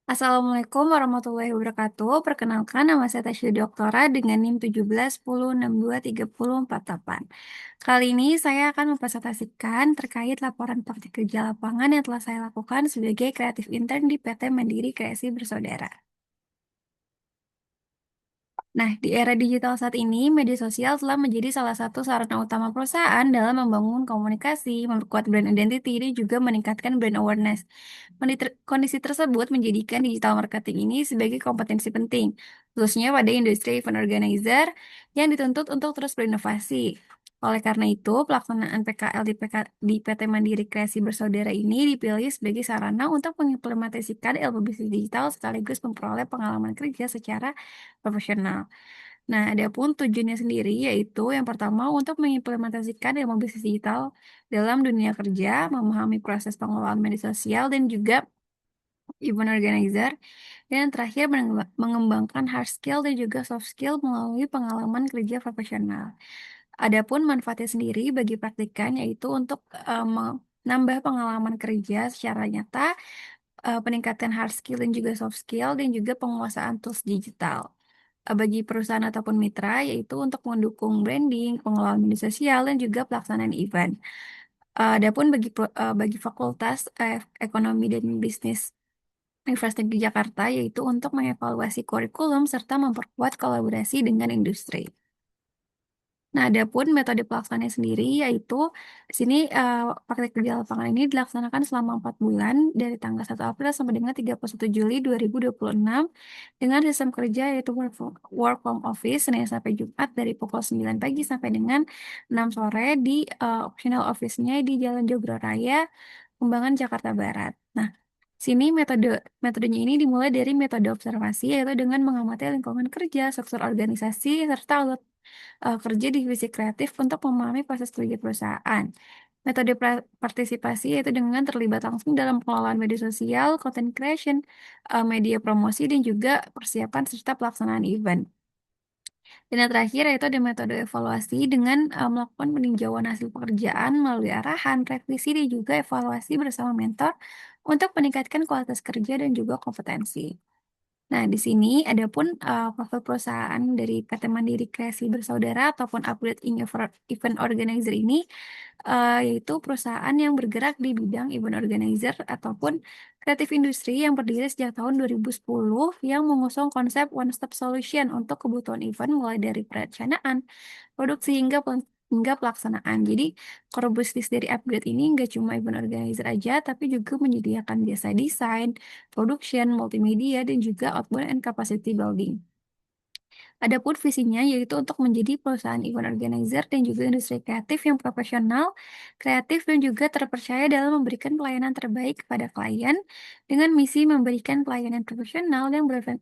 Assalamualaikum warahmatullahi wabarakatuh. Perkenalkan, nama saya Tasya Doktora dengan NIM 1710623048. Kali ini saya akan mempresentasikan terkait laporan praktik kerja lapangan yang telah saya lakukan sebagai kreatif intern di PT Mandiri Kreasi Bersaudara. Nah, di era digital saat ini, media sosial telah menjadi salah satu sarana utama perusahaan dalam membangun komunikasi, memperkuat brand identity, dan juga meningkatkan brand awareness. Kondisi tersebut menjadikan digital marketing ini sebagai kompetensi penting, khususnya pada industri event organizer yang dituntut untuk terus berinovasi. Oleh karena itu, pelaksanaan PKL di PT Mandiri Kreasi Bersaudara ini dipilih sebagai sarana untuk mengimplementasikan ilmu bisnis digital sekaligus memperoleh pengalaman kerja secara profesional. Nah, adapun tujuannya sendiri yaitu yang pertama untuk mengimplementasikan ilmu bisnis digital dalam dunia kerja, memahami proses pengelolaan media sosial dan juga event organizer, dan yang terakhir mengembangkan hard skill dan juga soft skill melalui pengalaman kerja profesional. Adapun manfaatnya sendiri bagi praktikan yaitu untuk menambah pengalaman kerja secara nyata, peningkatan hard skill dan juga soft skill, dan juga penguasaan tools digital. Bagi perusahaan ataupun mitra, yaitu untuk mendukung branding, pengelolaan media sosial, dan juga pelaksanaan event. Adapun bagi Fakultas Ekonomi dan Bisnis Universitas Negeri Jakarta, yaitu untuk mengevaluasi kurikulum serta memperkuat kolaborasi dengan industri. Nah, adapun metode pelaksananya sendiri yaitu di sini praktek kerja lapangan ini dilaksanakan selama 4 bulan dari tanggal 1 April sampai dengan 31 Juli 2026 dengan sistem kerja yaitu work from office Senin sampai Jumat dari pukul 9 pagi sampai dengan 6 sore di optional office-nya di Jalan Jogro Raya, Kembangan, Jakarta Barat. Nah, sini metodenya ini dimulai dari metode observasi yaitu dengan mengamati lingkungan kerja, struktur organisasi, serta kerja divisi kreatif untuk memahami proses kerja perusahaan. Metode partisipasi yaitu dengan terlibat langsung dalam pengelolaan media sosial, content creation, media promosi, dan juga persiapan serta pelaksanaan event. Dan yang terakhir yaitu ada metode evaluasi dengan melakukan peninjauan hasil pekerjaan melalui arahan, revisi, dan juga evaluasi bersama mentor untuk meningkatkan kualitas kerja dan juga kompetensi. Nah, di sini adapun profil perusahaan dari PT Mandiri Kreasi Bersaudara ataupun Upgrade in Event Organizer ini yaitu perusahaan yang bergerak di bidang event organizer ataupun kreatif industri yang berdiri sejak tahun 2010 yang mengusung konsep one stop solution untuk kebutuhan event mulai dari perencanaan, produksi hingga pelaksanaan. Jadi, core bisnis dari Upgrade ini nggak cuma event organizer aja, tapi juga menyediakan jasa desain, production, multimedia, dan juga outbound and capacity building. Adapun visinya yaitu untuk menjadi perusahaan event organizer dan juga industri kreatif yang profesional, kreatif, dan juga terpercaya dalam memberikan pelayanan terbaik kepada klien dengan misi memberikan pelayanan profesional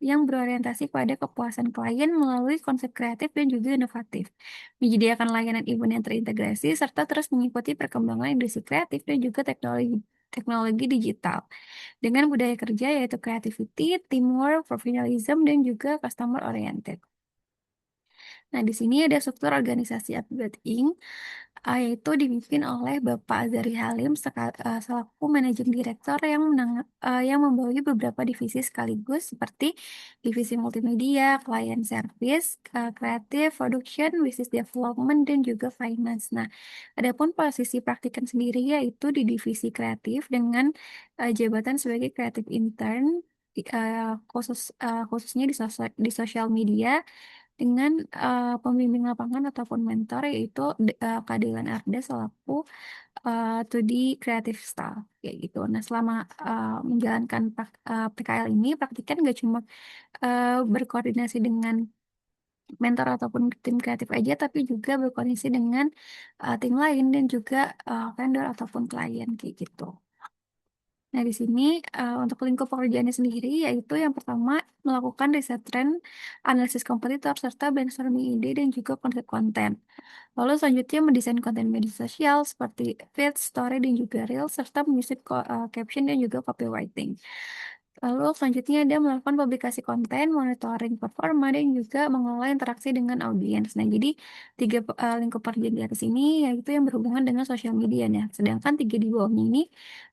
yang berorientasi pada kepuasan klien melalui konsep kreatif dan juga inovatif, menyediakan layanan event yang terintegrasi serta terus mengikuti perkembangan industri kreatif dan juga teknologi digital dengan budaya kerja yaitu creativity, teamwork, professionalism, dan juga customer oriented. Nah, di sini ada struktur organisasi Upgrade Inc. Yaitu dipimpin oleh Bapak Azari Halim selaku Managing Director yang membawahi beberapa divisi sekaligus seperti divisi multimedia, client service, kreatif, production, business development, dan juga finance. Nah, adapun posisi praktikan sendiri yaitu di divisi kreatif dengan jabatan sebagai kreatif intern khususnya di sosial media dengan pembimbing lapangan ataupun mentor yaitu Kak Delan Arda selaku 2D Creative Style kayak gitu. Nah, selama menjalankan PKL ini praktikan gak cuma berkoordinasi dengan mentor ataupun tim kreatif aja, tapi juga berkoordinasi dengan tim lain dan juga vendor ataupun klien kayak gitu. Nah, di sini untuk lingkup pekerjaannya sendiri, yaitu yang pertama melakukan riset tren, analisis kompetitor, serta brainstorming ide dan juga konsep konten. Lalu selanjutnya mendesain konten media sosial seperti feed, story, dan juga reel, serta menyusun caption dan juga copywriting. Lalu selanjutnya dia melakukan publikasi konten, monitoring performa, dan juga mengelola interaksi dengan audiens. Nah, jadi tiga lingkup pekerjaan di atas ini yaitu yang berhubungan dengan sosial media ya. Sedangkan tiga di bawahnya ini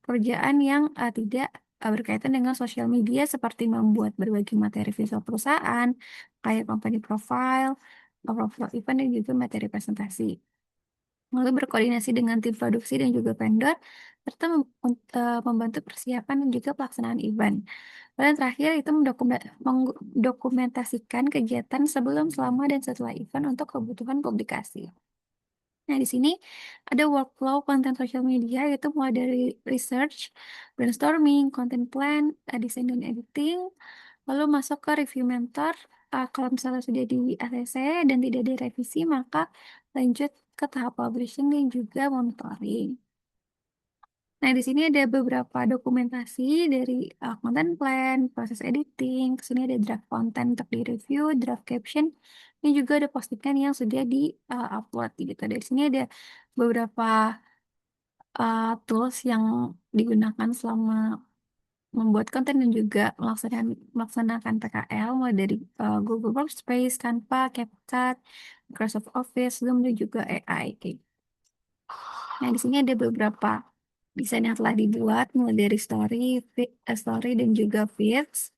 pekerjaan yang tidak berkaitan dengan sosial media seperti membuat berbagai materi visual perusahaan, kayak company profile, profile event, dan juga materi presentasi. Lalu berkoordinasi dengan tim produksi dan juga vendor, serta membantu persiapan dan juga pelaksanaan event. Dan terakhir itu mendokumentasikan kegiatan sebelum, selama, dan setelah event untuk kebutuhan publikasi. Nah, di sini ada workflow konten sosial media, yaitu mulai dari research, brainstorming, content plan, desain dan editing, lalu masuk ke review mentor. Kalau misalnya sudah di ACC dan tidak direvisi, maka lanjut ke tahap publishing dan juga monitoring. Nah, di sini ada beberapa dokumentasi dari content plan, proses editing, terus ini ada draft konten untuk di-review, draft caption, dan juga ada postingan yang sudah di-upload gitu. Dari sini ada beberapa tools yang digunakan selama membuat konten dan juga melaksanakan PKL, mulai dari Google Workspace, Canva, CapCut, Microsoft Office, Zoom, dan juga AI. Nah, di sini ada beberapa desain yang telah dibuat, mulai dari story dan juga feeds.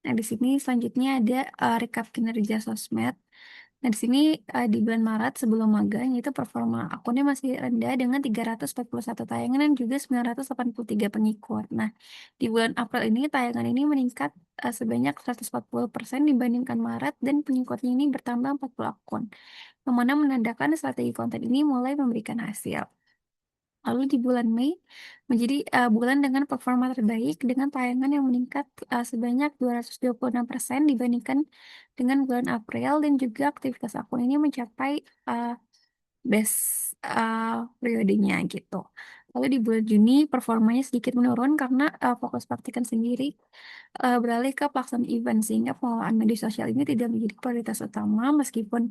Nah, di sini selanjutnya ada recap kinerja sosmed. Nah, di sini di bulan Maret sebelum magang itu performa akunnya masih rendah dengan 341 tayangan dan juga 983 pengikut. Nah, di bulan April ini tayangan ini meningkat sebanyak 140% dibandingkan Maret dan pengikutnya ini bertambah 40 akun. Yang mana menandakan strategi konten ini mulai memberikan hasil. Lalu di bulan Mei menjadi bulan dengan performa terbaik dengan tayangan yang meningkat sebanyak 226% dibandingkan dengan bulan April, dan juga aktivitas akun ini mencapai best periodenya gitu. Lalu di bulan Juni performanya sedikit menurun karena fokus praktikan sendiri beralih ke pelaksanaan event, sehingga pengelolaan media sosial ini tidak menjadi prioritas utama. Meskipun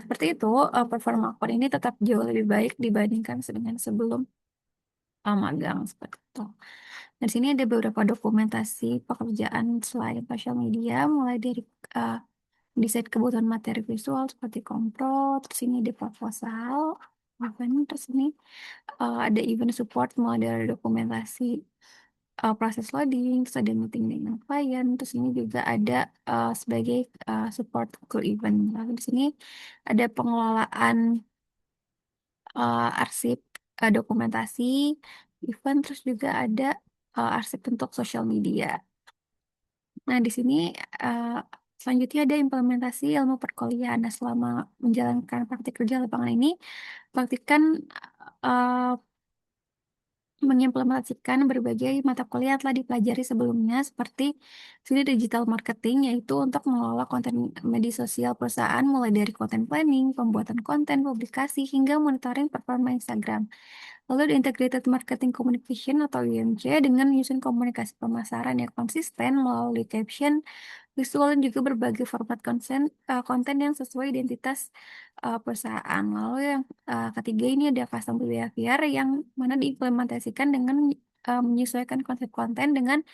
seperti itu, performa akun ini tetap jauh lebih baik dibandingkan dengan sebelum magang seperti itu. Di sini ada beberapa dokumentasi pekerjaan selain sosial media, mulai dari uh, desain kebutuhan materi visual seperti kompro, terus ini ada proposal, event, terus ini ada event support, mulai dari dokumentasi proses loading, terus ada meeting dengan klien, terus ini juga ada sebagai support ke event. Lalu di sini ada pengelolaan arsip dokumentasi event, terus juga ada arsip untuk sosial media. Nah, di sini uh, selanjutnya ada implementasi ilmu perkuliahan. Nah, selama menjalankan praktik kerja lapangan ini, praktikan uh, mengimplementasikan berbagai mata kuliah yang telah dipelajari sebelumnya, seperti sini digital marketing, yaitu untuk mengelola konten media sosial perusahaan, mulai dari konten planning, pembuatan konten, publikasi, hingga monitoring performa Instagram. Lalu ada Integrated Marketing Communication atau IMC dengan menyusun komunikasi pemasaran yang konsisten melalui caption, visual, dan juga berbagai format konten yang sesuai identitas perusahaan. Lalu yang ketiga ini ada Customer Behavior yang mana diimplementasikan dengan menyesuaikan konsep konten dengan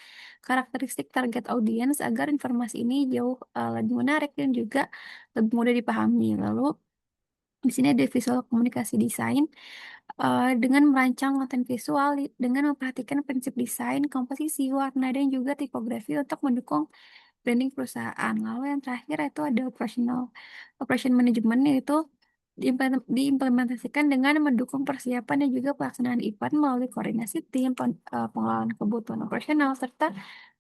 karakteristik target audience agar informasi ini jauh lebih menarik dan juga lebih mudah dipahami. Lalu di sini ada visual komunikasi desain dengan merancang konten visual dengan memperhatikan prinsip desain, komposisi, warna, dan juga tipografi untuk mendukung branding perusahaan. Lalu yang terakhir itu ada operation management, yaitu diimplementasikan dengan mendukung persiapan dan juga pelaksanaan event melalui koordinasi tim, pengelolaan kebutuhan operasional, serta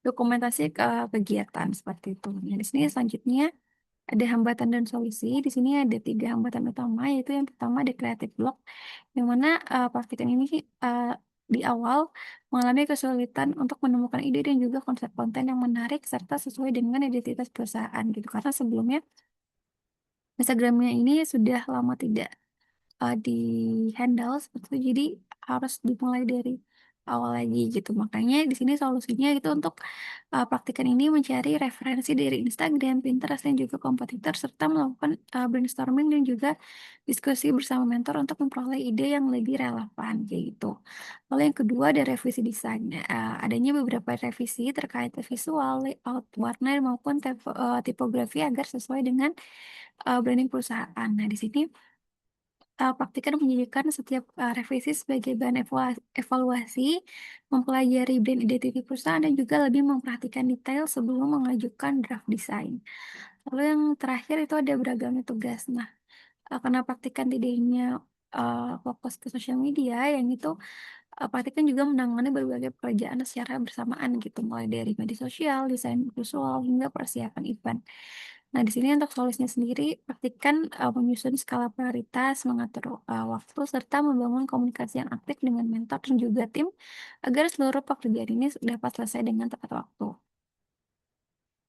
dokumentasi kegiatan seperti itu. Nah, di sini selanjutnya ada hambatan dan solusi. Di sini ada 3 hambatan utama, yaitu yang pertama ada creative block, yang mana praktikan ini di awal mengalami kesulitan untuk menemukan ide dan juga konsep konten yang menarik serta sesuai dengan identitas perusahaan gitu. Karena sebelumnya Instagramnya ini sudah lama tidak di handle seperti itu, jadi harus dimulai dari awal lagi gitu. Makanya di sini solusinya itu untuk praktikan ini mencari referensi dari Instagram, Pinterest, dan juga kompetitor, serta melakukan brainstorming dan juga diskusi bersama mentor untuk memperoleh ide yang lebih relevan kayak gitu. Lalu yang kedua ada revisi desain. Adanya beberapa revisi terkait visual, layout, warna, maupun tipografi agar sesuai dengan branding perusahaan. Nah, di sini Praktikkan menjadikan setiap revisi sebagai bahan evaluasi, mempelajari brand identity perusahaan, dan juga lebih memperhatikan detail sebelum mengajukan draft desain. Lalu yang terakhir itu ada beragamnya tugas. Nah, karena praktikan tidaknya fokus ke sosial media, yang itu praktikan juga menangani berbagai pekerjaan secara bersamaan gitu, mulai dari media sosial, desain visual, hingga persiapan event. Nah, di sini untuk solusinya sendiri, praktikan menyusun skala prioritas, mengatur waktu, serta membangun komunikasi yang aktif dengan mentor dan juga tim agar seluruh pekerjaan ini dapat selesai dengan tepat waktu.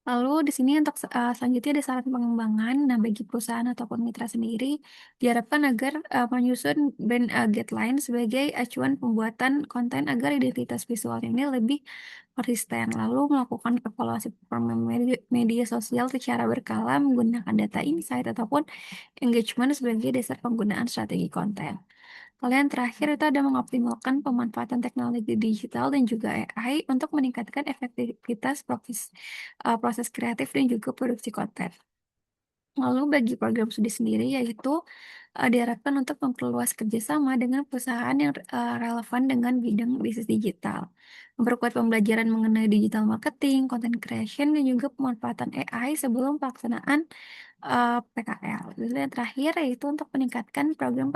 Lalu di sini untuk selanjutnya ada saran pengembangan. Nah, bagi perusahaan ataupun mitra sendiri, diharapkan agar menyusun brand guideline sebagai acuan pembuatan konten agar identitas visual ini lebih konsisten. Lalu melakukan evaluasi performa media sosial secara berkala menggunakan data insight ataupun engagement sebagai dasar penggunaan strategi konten. Lalu yang terakhir itu ada mengoptimalkan pemanfaatan teknologi digital dan juga AI untuk meningkatkan efektivitas proses kreatif dan juga produksi konten. Lalu bagi program studi sendiri yaitu diharapkan untuk memperluas kerjasama dengan perusahaan yang relevan dengan bidang bisnis digital, memperkuat pembelajaran mengenai digital marketing, content creation, dan juga pemanfaatan AI sebelum pelaksanaan PKL. Lalu yang terakhir yaitu untuk meningkatkan program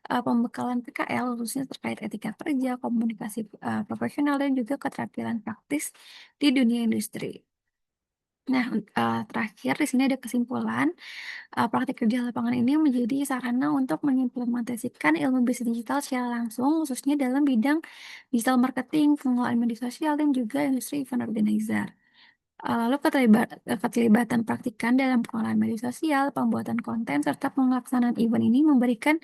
pembekalan PKL khususnya terkait etika kerja, komunikasi profesional, dan juga keterampilan praktis di dunia industri. Nah, terakhir di sini ada kesimpulan, praktik kerja lapangan ini menjadi sarana untuk mengimplementasikan ilmu bisnis digital secara langsung, khususnya dalam bidang digital marketing, pengelolaan media sosial, dan juga industri event organizer. Lalu keterlibatan praktikan dalam pengelolaan media sosial, pembuatan konten, serta pelaksanaan event ini memberikan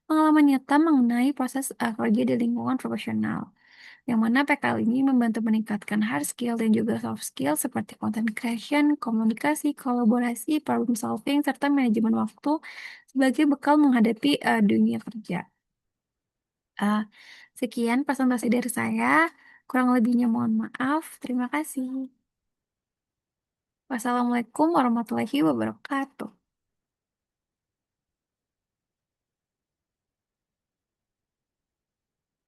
pengalaman nyata mengenai proses kerja di lingkungan profesional, yang mana PKL ini membantu meningkatkan hard skill dan juga soft skill seperti content creation, komunikasi, kolaborasi, problem solving, serta manajemen waktu sebagai bekal menghadapi dunia kerja. Uh, Sekian presentasi dari saya. Kurang lebihnya mohon maaf. Terima kasih. Wassalamualaikum warahmatullahi wabarakatuh.